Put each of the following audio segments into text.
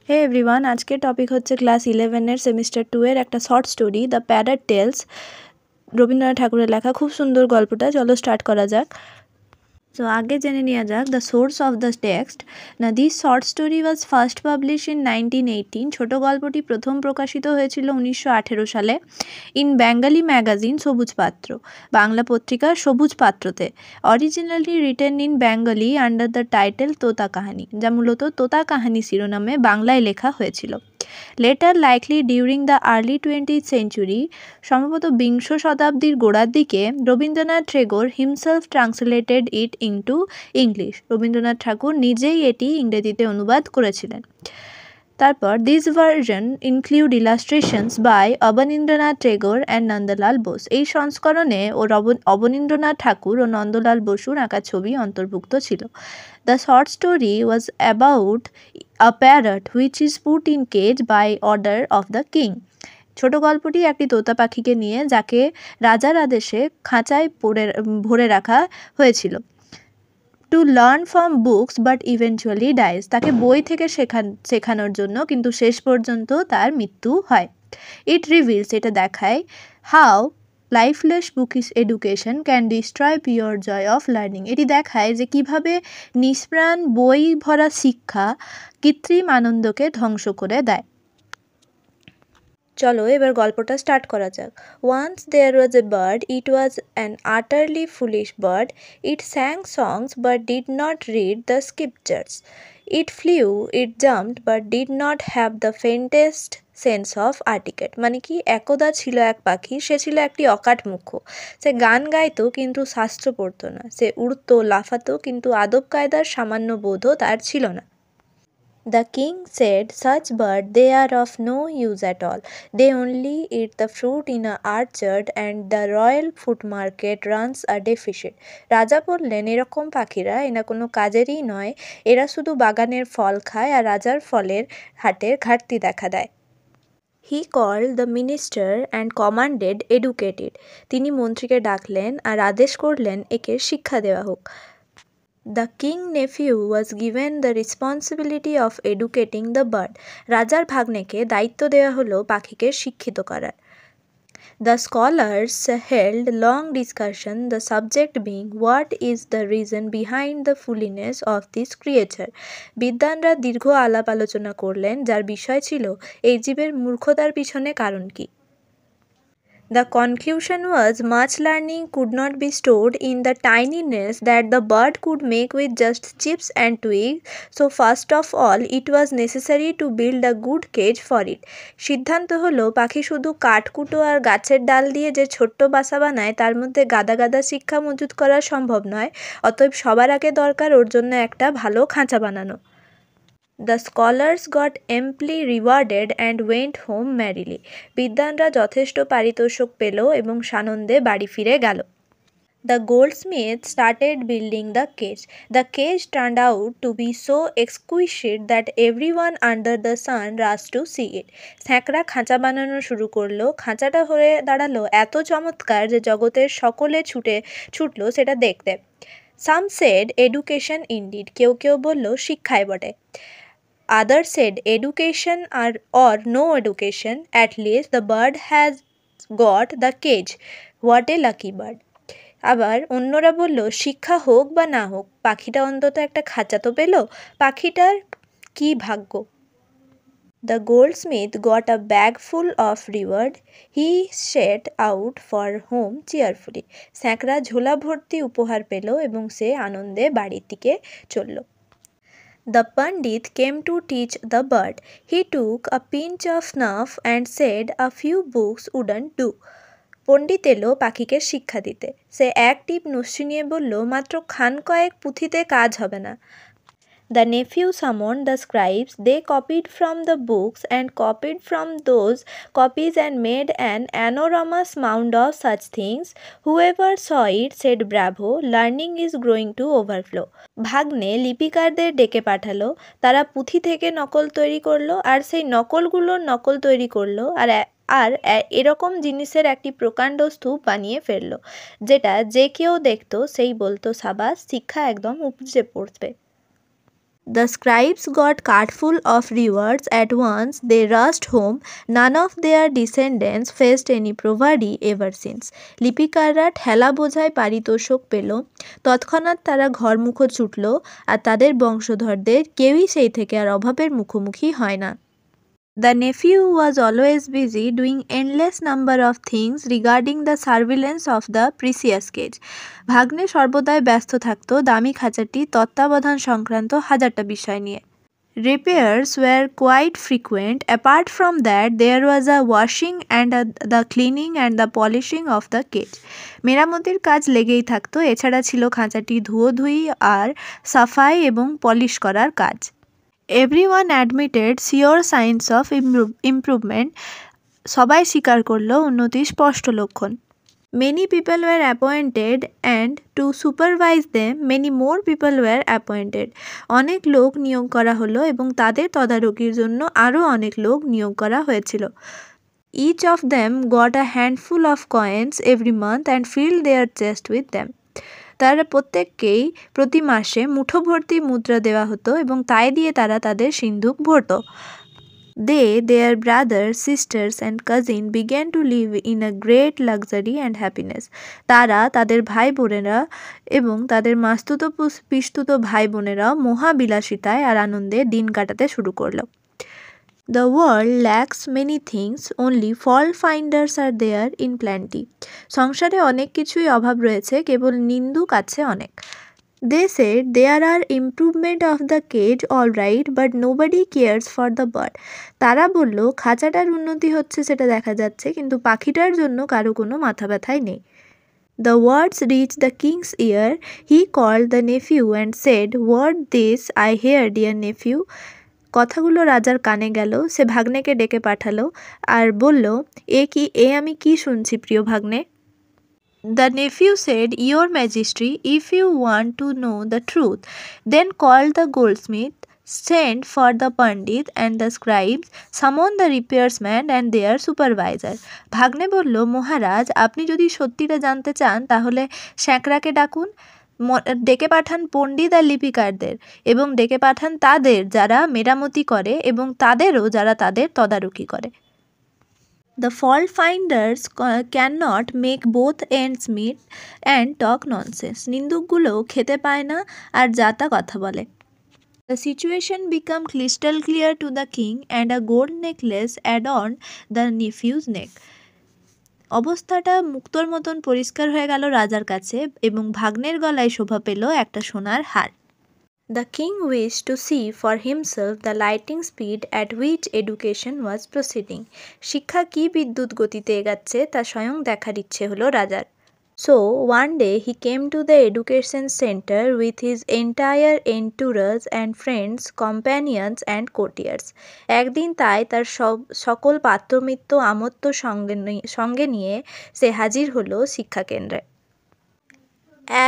হে everyone, আজকের topic হচ্ছে class 11-এর সেমিস্টার 2-এর একটা short story the parrot tales. Rabindranath ঠাকুরের লেখা, খুব সুন্দর গল্পটা। চলো স্টার্ট করা যাক। সো আগে জেনে নেওয়া যাক the source of the text. না, this short story was first publish in 1918। ছোট গল্পটি প্রথম প্রকাশিত হয়েছিল 1918 সালে ইন বেঙ্গলি ম্যাগাজিন সবুজ পাত্র, বাংলা পত্রিকা সবুজ পাত্রতে। Originally written in Bengali under the title Tota Kahani, যা মূলত তোতা কাহানি শিরোনামে বাংলায় লেখা হয়েছিল। Later likely during the early 20th century, সম্ভবত বিংশ শতাব্দীর গোড়ার দিকে, Rabindranath Tagore himself translated it into English. Rabindranath Thakur নিজেই এটি ইংরেজিতে অনুবাদ করেছিলেন। তারপর this version include illustrations by Abanindranath Tagore and Nandalal Bose. এই সংস্করণে অবনীন্দ্রনাথ ঠাকুর ও নন্দলাল বসুর আঁকা ছবি অন্তর্ভুক্ত ছিল। The short story was about a parrot which is put in cage by order of the king. ছোট গল্পটি একটি তোতা পাখিকে নিয়ে, যাকে রাজার আদেশে খাঁচায় ভরে রাখা হয়েছিল। To learn from books but eventually dies, তাকে বই থেকে শেখানোর জন্য, কিন্তু শেষ পর্যন্ত তার মৃত্যু হয়। ইট রিভিলস, এটা দেখায় how lifeless bookish education can destroy pure joy of learning. এটি দেখায় যে কিভাবে নিষ্প্রাণ বই ভরা শিক্ষা কৃত্রিম আনন্দকে ধ্বংস করে দেয়। চলো এবার গল্পটা স্টার্ট করা যাক। Once there was a bird, it was an utterly foolish bird. It sang songs but did not read the scriptures. It flew, it jumped but did not have the faintest sense of etiquette. মানে কি, একদা ছিল এক পাখি, সে ছিল একটি অকাট মুখ্য। সে গান গাইতো কিন্তু শাস্ত্র পড়তো না। সে উড়তো, লাফাতো, কিন্তু আদব কায়দার সামান্য বোধও তার ছিল না। The king said, such birds, they are of no use at all. They only eat the fruit in a orchard and the royal food market runs a deficit. রাজা বললেন, এরকম পাখিরা এনা কোনো কাজেরই নয়, এরা শুধু বাগানের ফল খায় আর রাজার ফলের হাটের ঘাটতি দেখা দেয়। He called the minister and commanded educate it. তিনি মন্ত্রীকে ডাকলেন আর আদেশ করলেন একে শিক্ষা দেওয়া হোক। The king nephew was given the responsibility of educating the bird. রাজার ভাগ্নেকে দায়িত্ব দেওয়া হলো পাখিকে শিক্ষিত করার। The scholars held long discussion, the subject being what is the reason behind the foolishness of this creature. বিদ্বানরা দীর্ঘ আলাপ আলোচনা করলেন, যার বিষয় ছিল এই জীবের মূর্খতার পিছনে কারণ কি। The conclusion was much learning could not be stored in the tiny nest that the bird could make with just chips and twigs, so first of all it was necessary to build a good cage for it. সিদ্ধান্ত হলো পাখি শুধু কাঠকুটো আর গাছের ডাল দিয়ে যে ছোট্ট বাসা বানায় তার মধ্যে গাদা গাদা শিক্ষা মজুত করা সম্ভব নয়, অতএব সবার আগে দরকার ওর জন্য একটা ভালো খাঁচা বানানো। The scholars got amply rewarded and went home merrily. বিদ্বানরা যথেষ্ট পারিতোষিক পেল এবং সানন্দে বাড়ি ফিরে গেল। The goldsmith started building the cage. The cage turned out to be so exquisite that everyone under the sun rushed to see it. স্যাঁকড়া খাঁচা বানানো শুরু করলো। খাঁচাটা হয়ে দাঁড়ালো এত চমৎকার যে জগতের সকলে ছুটলো সেটা দেখতে। Some said education indeed. কেউ কেউ বলল শিক্ষায় বটে। Others said education or no education, at least the bird has got the cage. What a lucky bird. আবার অন্যরা বলল শিক্ষা হোক বা না হোক, পাখিটা অন্তত একটা খাঁচা তো পেল, পাখিটার কি ভাগ্য। The goldsmith got a bag full of reward. He set out for home cheerfully. স্যাঁকড়া ঝোলা ভর্তি উপহার পেল এবং সে আনন্দে বাড়ির দিকে চলল। The Pandit came to teach the bird. He took a pinch of snuff and said a few books wouldn't do. পণ্ডিত এলো পাখিকে শিক্ষা দিতে। সে এক টিপ নস্যি নিয়ে বলল, মাত্র খান কয়েক পুঁথিতে কাজ হবে না। The nephew summoned the scribes. They copied from the books and copied from those copies and made an enormous mound of such things. Whoever saw it said, bravo, learning is growing to overflow. ভাগ্নে লিপিকারদের ডেকে পাঠালো। তারা পুঁথি থেকে নকল তৈরি করলো আর সেই নকলগুলোর নকল তৈরি করলো আর এরকম জিনিসের একটি প্রকাণ্ড স্তূপ বানিয়ে ফেললো, যেটা যে কেউ দেখতো সেই বলতো সাবাস, শিক্ষা একদম উপচে পড়বে। The scribes got cartful of rewards at once. They rushed home. None of their descendants faced any poverty ever since. লিপিকাররা ঠেলা বোঝায় পারিতোষক পেল। তৎক্ষণাৎ তারা ঘরমুখো ছুটল, আর তাদের বংশধরদের কেউই সেই থেকে আর অভাবের মুখোমুখি হয় না। The nephew was always busy doing endless number of things regarding the surveillance of the precious cage. ভাগ্নে সর্বদাই ব্যস্ত থাকত দামি খাঁচাটি তত্ত্বাবধান সংক্রান্ত হাজারটা বিষয় নিয়ে। Repairs were quite frequent. Apart from that, there was a washing and the cleaning and the polishing of the cage. মেরামতির কাজ লেগেই থাকতো। এছাড়া ছিল খাঁচাটি ধুয়োধুয়ি আর সাফাই এবং পলিশ করার কাজ। Everyone admitted sure signs of improvement. সবাই স্বীকার করল উন্নতির স্পষ্ট লক্ষণ। Many people were appointed and to supervise them many more people were appointed. অনেক লোক নিয়োগ করা হলো এবং তাদের তদারকির জন্য আরও অনেক লোক নিয়োগ করা হয়েছিল। Each of them got a handful of coins every month and filled their chest with them. তারা প্রত্যেককেই প্রতি মাসে মুঠো ভর্তি মুদ্রা দেওয়া হতো এবং তাই দিয়ে তারা তাদের সিন্ধুক Bharat. They, their brothers, sisters and cousin began to live in a great luxury and happiness. তারা তাদের ভাই বোনেরা এবং তাদের মাস্তুত পিস্তুত ভাই বোনেরা মহাবিলাসিতায় আর আনন্দে দিন কাটাতে শুরু করল। The world lacks many things, only fault finders are there in plenty. সংসারে অনেক কিছুই অভাব রয়েছে, কেবল নিন্দুক আছে অনেক। They said there are improvement of the cage all right, but nobody cares for the bird. তারা বলল খাঁচাটার উন্নতি হচ্ছে সেটা দেখা যাচ্ছে, কিন্তু পাখিটার জন্য কারো কোনো মাথা ব্যথাই নেই। The words reached the king's ear. He called the nephew and said, "What this I hear, dear nephew?" কথাগুলো রাজার কানে গেল। সে ভাগ্নেকে ডেকে পাঠালো আর বলল, এ আমি কি শুনছি প্রিয় ভাগ্নে? The nephew said, "Your Majesty, if you want to know the truth, then call the goldsmith, send for the pandit and the scribes, summon the repairsman and their supervisor." ভাগ্নে বলল, মহারাজ, আপনি যদি সত্যিটা জানতে চান তাহলে শ্যাকরাকে ডাকুন, ডেকে পাঠান পণ্ডিত আর লিপিকারদের, এবং ডেকে পাঠান তাদের যারা মেরামতি করে এবং তাদেরও যারা তাদের তদারকি করে। The fault finders cannot make both ends meet and talk nonsense. নিন্দুকগুলো খেতে পায় না আর যাতা কথা বলে। The situation became crystal clear to the king and a gold necklace adorned the nephew's neck. অবস্থাটা মুক্তোর মতন পরিষ্কার হয়ে গেল রাজার কাছে এবং ভাগ্নের গলায় শোভা পেল একটা সোনার হার। The king wished to see for himself the lightning speed at which education was proceeding. শিক্ষা কি বিদ্যুৎ গতিতে এগাচ্ছে তা স্বয়ং দেখার ইচ্ছে হলো রাজার। So one day he came to the education center with his entire entourage and friends, companions and courtiers. একদিন তাই তার সকল পাত্রমিত্র আমত্ত সঙ্গে নিয়ে সে হাজির হলো শিক্ষাকেন্দ্রে।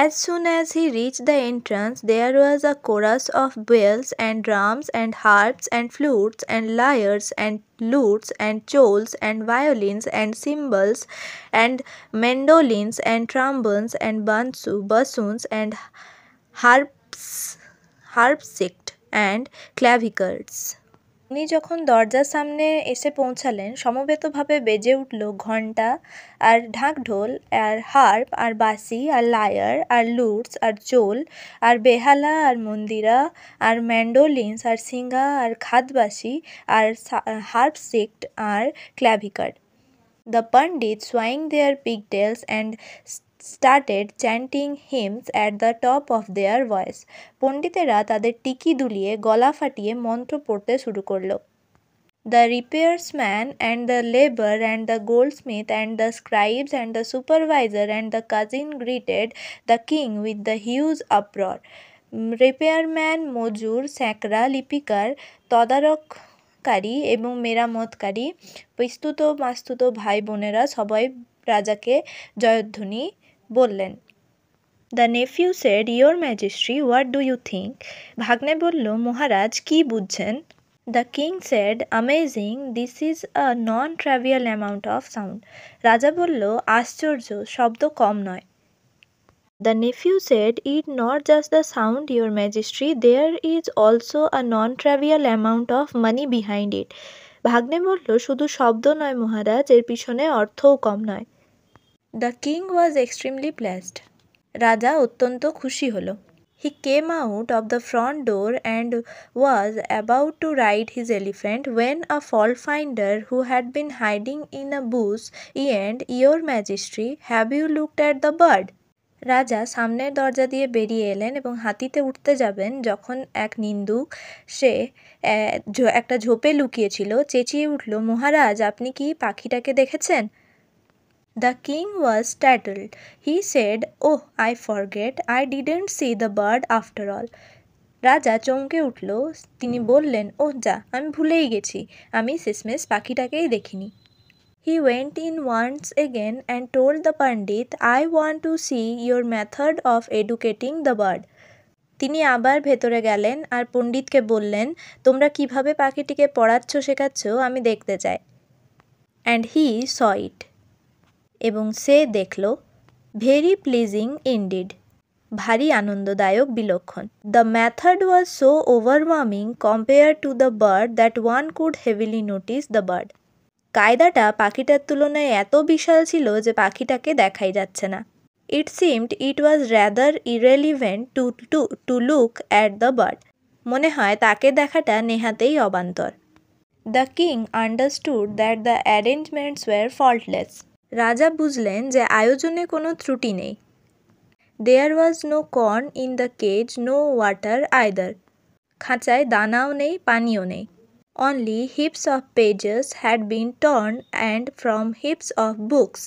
As soon as he reached the entrance, there was a chorus of bells and drums and harps and flutes and lyres and lutes and chols and violins and cymbals and mandolins and trombones and bassoons and harpsichord and clavichords. উনি যখন দরজার সামনে এসে পৌঁছালেন, সমবেতভাবে বেজে উঠল ঘণ্টা আর ঢাকঢোল আর harp আর বাঁশি আর লায়ার আর লুটস আর চোল আর বেহালা আর মন্দিরা আর ম্যান্ডোলিনস আর সিঙ্গা আর খাদবাসি আর হার্পসিক্ট আর clavichord. The Pandits swung their pigtails and started chanting hymns at the top of their voice. পণ্ডিতেরা তাদের টিকি দুলিয়ে গলা ফাটিয়ে মন্ত্র পড়তে শুরু করল। The repairsman and the labor and the goldsmith and the scribes and the supervisor and the cousin greeted the king with the huge uproar. রিপেয়ারম্যান, মজুর, স্যাকরা, লিপিকার, তদারককারী এবং মেরামতকারী, পিস্তুত মাস্তুত ভাই বোনেরা সবাই রাজাকে জয়ধ্বনি বললেন। The nephew said, "Your Majesty, what do you think?" ভাগ্নে বলল, মহারাজ কি বুঝছেন? The king said, "Amazing, this is a non-trivial amount of sound." রাজা বলল, আশ্চর্য, শব্দ কম নয়। The nephew said, "It not just the sound, your majesty, there is also a non-trivial amount of money behind it." ভাগ্নে বলল, শুধু শব্দ নয় মহারাজ, এর পিছনে অর্থও কম নয়। The king was extremely pleased. রাজা অত্যন্ত খুশি হলো। He came out of the front door and was about to ride his elephant when a fault finder who had been hiding in a bush yelled, "Your majesty, have you looked at the bird?" রাজা সামনের দরজা দিয়ে বেরিয়ে এলেন এবং হাতিতে উঠতে যাবেন যখন এক নিন্দুক, সে একটা ঝোপে লুকিয়েছিল, চেঁচিয়ে উঠল, "মহারাজ, আপনি কি পাখিটাকে দেখেছেন?" The king was startled. He said, "Oh, I forget. I didn't see the bird after all." রাজা চমকে উঠল। তিনি বললেন, "ওহ যা, আমি ভুলেই গেছি, আমি শেষমেশ পাখিটাকেই দেখিনি।" He went in once again and told the Pandit, "I want to see your method of educating the bird." তিনি আবার ভেতরে গেলেন আর পণ্ডিতকে বললেন, "তোমরা কিভাবে পাখিটিকে পড়াচ্ছ শেখাচ্ছ আমি দেখতে চাই।" And he saw it. এবং সে দেখল, "ভেরি প্লিজিং ইনডিড", ভারী আনন্দদায়ক বিলক্ষণ। The method was so overwhelming compare to the bird that one could heavily notice the bird. কায়দাটা পাখিটার তুলনায় এত বিশাল ছিল যে পাখিটাকে দেখাই যাচ্ছে না। It seemed it was rather irrelevant to look at the bird. মনে হয় তাকে দেখাটা নেহাতেই অবান্তর। The king understood that the arrangements were faultless. রাজা বুঝলেন যে আয়োজনে কোনো ত্রুটি নেই। There was no corn in the cage, no water either. খাঁচায় দানাও নেই, পানিও নেই। Only heaps of pages had been torn and from heaps of books,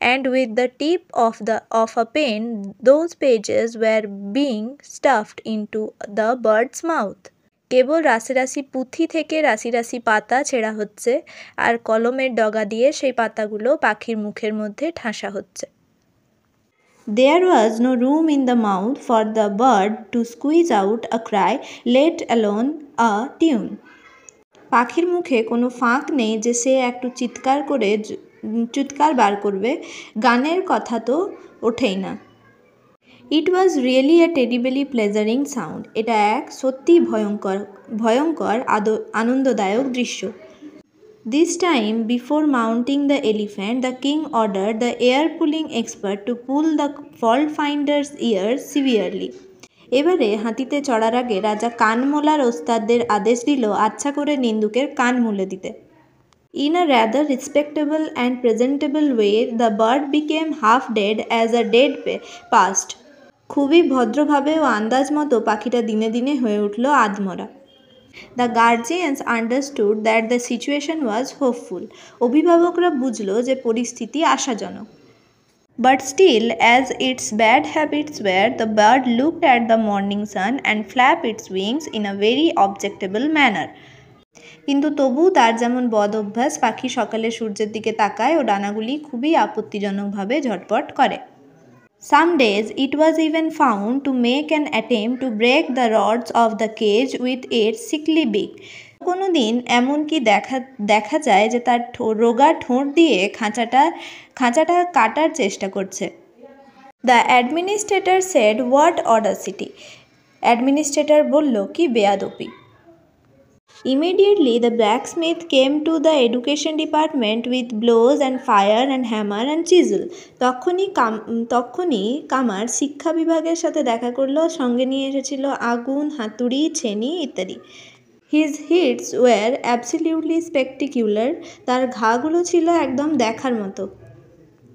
and with the tip of a pen those pages were being stuffed into the bird's mouth. কেবল রাশি রাশি পুঁথি থেকে রাশি রাশি পাতা ছেঁড়া হচ্ছে আর কলমের ডগা দিয়ে সেই পাতাগুলো পাখির মুখের মধ্যে ঠাসা হচ্ছে। There was no room in the mouth for the bird to squeeze out a cry, let alone a tune. পাখির মুখে কোনো ফাঁক নেই যে সে একটু চিৎকার বার করবে, গানের কথা তো ওঠেই না। It was really a terribly pleasuring sound. এটা এক সত্যি ভয়ঙ্কর আনন্দদায়ক দৃশ্য। This time before mounting the elephant the king order the ear pulling expert to pull the fault finders ear severely. এবারে হাতিতে চড়ার আগে রাজা কান মোলার ওস্তাদদের আদেশ দিল আচ্ছা করে নিন্দুকের কান মুলে দিতে। In a rather respectable and presentable way the bird became half dead as a dead past. খুবই ভদ্রভাবে ও আন্দাজ মতো পাখিটা দিনে দিনে হয়ে উঠল আধমরা। The guardians understood that the situation was hopeful. অভিভাবকরা বুঝল যে পরিস্থিতি আশাজনক। But still, as its bad habits were, the bird looked at the morning sun and flapped its wings in a very objectable manner. কিন্তু তবু তার যেমন বদ অভ্যাস, পাখি সকালে সূর্যের দিকে তাকায় ও ডানাগুলি খুবই আপত্তিজনকভাবে ঝটপট করে। Some days it was even found to make an attempt to break the rods of the cage with its sickly beak. কোনো দিন এমনকি দেখা যায় যে তার রোগা ঠোঁট দিয়ে খাঁচাটা কাটার চেষ্টা করছে। The administrator said, "what audacity!" Administrator বলল, কি বেয়াদপি। Immediately the blacksmith came to the education department with blows and fire and hammer and chisel. তখনই কামার শিক্ষা বিভাগের সাথে দেখা করলো, সঙ্গে নিয়ে এসেছিল আগুন, হাতুড়ি, ছেনি ইত্যাদি। His hits were absolutely spectacular. তার ঘাগুলো ছিল একদম দেখার মতো।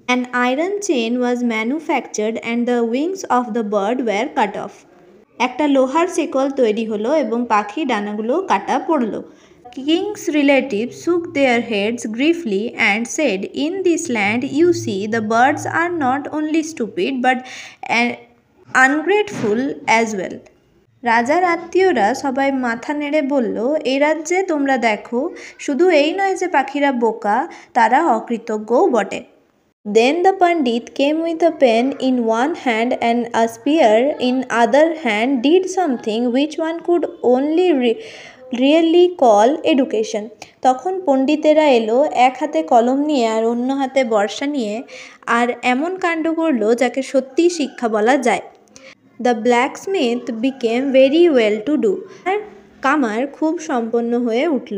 An iron chain was manufactured and the wings of the bird were cut off. একটা লোহার শেকল তৈরি হলো এবং পাখি ডানাগুলো কাটা পড়ল। King's relatives shook their heads gravely and said, "In this land, you see, the birds are not only stupid but ungrateful as well." রাজার আত্মীয়রা সবাই মাথা নেড়ে বলল, এই রাজ্যে তোমরা দেখো, শুধু এই নয় যে পাখিরা বোকা, তারা অকৃতজ্ঞও বটে। Then the Pandit came with a pen in one hand and a spear in other hand, did something which one could only really call education. তখন পণ্ডিতেরা এলো, এক হাতে কলম নিয়ে আর অন্য হাতে বর্ষা নিয়ে, আর এমন কাণ্ড করলো যাকে সত্যিই শিক্ষা বলা যায়। The blacksmith became very well to do. আর কামার খুব সম্পন্ন হয়ে উঠল।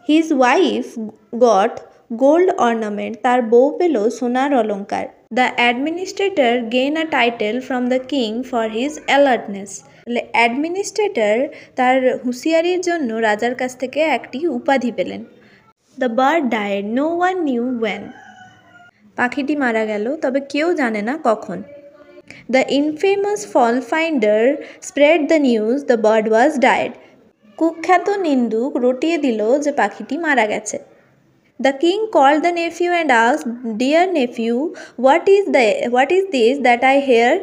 His wife got gold ornament. তার বউ পেল সোনার অলঙ্কার। The administrator gain a title from the king for his alertness. Administrator তার হুঁশিয়ারির জন্য রাজার কাছ থেকে একটি উপাধি পেলেন। The bird died, no one knew when. পাখিটি মারা গেল, তবে কেউ জানে না কখন। The infamous fault finder spread the news the bird was died. কুখ্যাত নিন্দুক রটিয়ে দিল যে পাখিটি মারা গেছে। The king called the nephew and asked, dear nephew, what is this that I hear?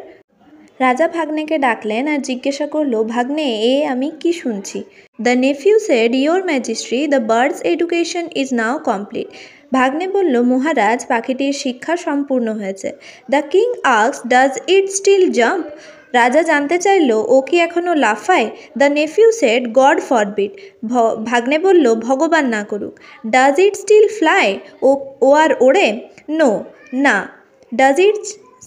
রাজা ভাগ্নেকে ডাকলেন আর জিজ্ঞাসা করলো, ভাগ্নে, আমি কি শুনছি? The nephew said, your majesty, the bird's education is now complete. ভাগ্নে বলল, মহারাজ, পাখিটির শিক্ষা সম্পূর্ণ হয়েছে। The king asked, does it still jump? রাজা জানতে চাইল, ও কি এখনও লাফায়? The nephew said, God forbid. ভাগ্নে বলল, ভগবান না করুক। Does it still fly? ও আর ওড়ে? নো, না। Does it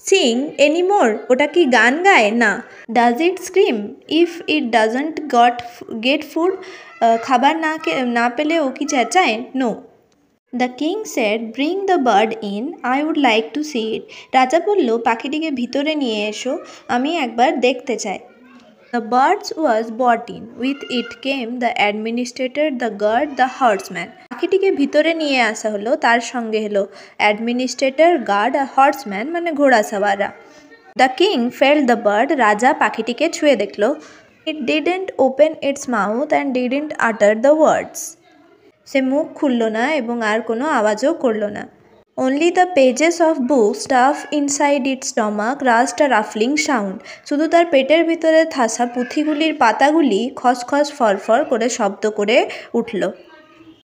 sing anymore? ওটা কি গান গায়? না। Does it scream if it doesn't gate food? খাবার না পেলে ও কি চেঁচায়? No. The king said, bring the bird in, I would like to see it. রাজা বলল, পাখিটিকে ভিতরে নিয়ে এসো, আমি একবার দেখতে চাই। The birds was bought in, with it came the administrator, the guard, the horseman. পাখিটিকে ভিতরে নিয়ে আসা হলো, তার সঙ্গে হলো অ্যাডমিনিস্ট্রেটর, গার্ড আর হর্সম্যান মানে ঘোড়া সাওয়াররা। The king felt the bird. রাজা পাখিটিকে ছুঁয়ে দেখল। It didn't open its mouth and didn't utter the words. সে মুখ খুলল না এবং আর কোনো আওয়াজও করল না। Only the pages of book stuff inside it stomach rust a ruffling sound. শুধু তার পেটের ভিতরে থাসা পুঁথিগুলির পাতাগুলি খসখস ফরফর করে শব্দ করে উঠল।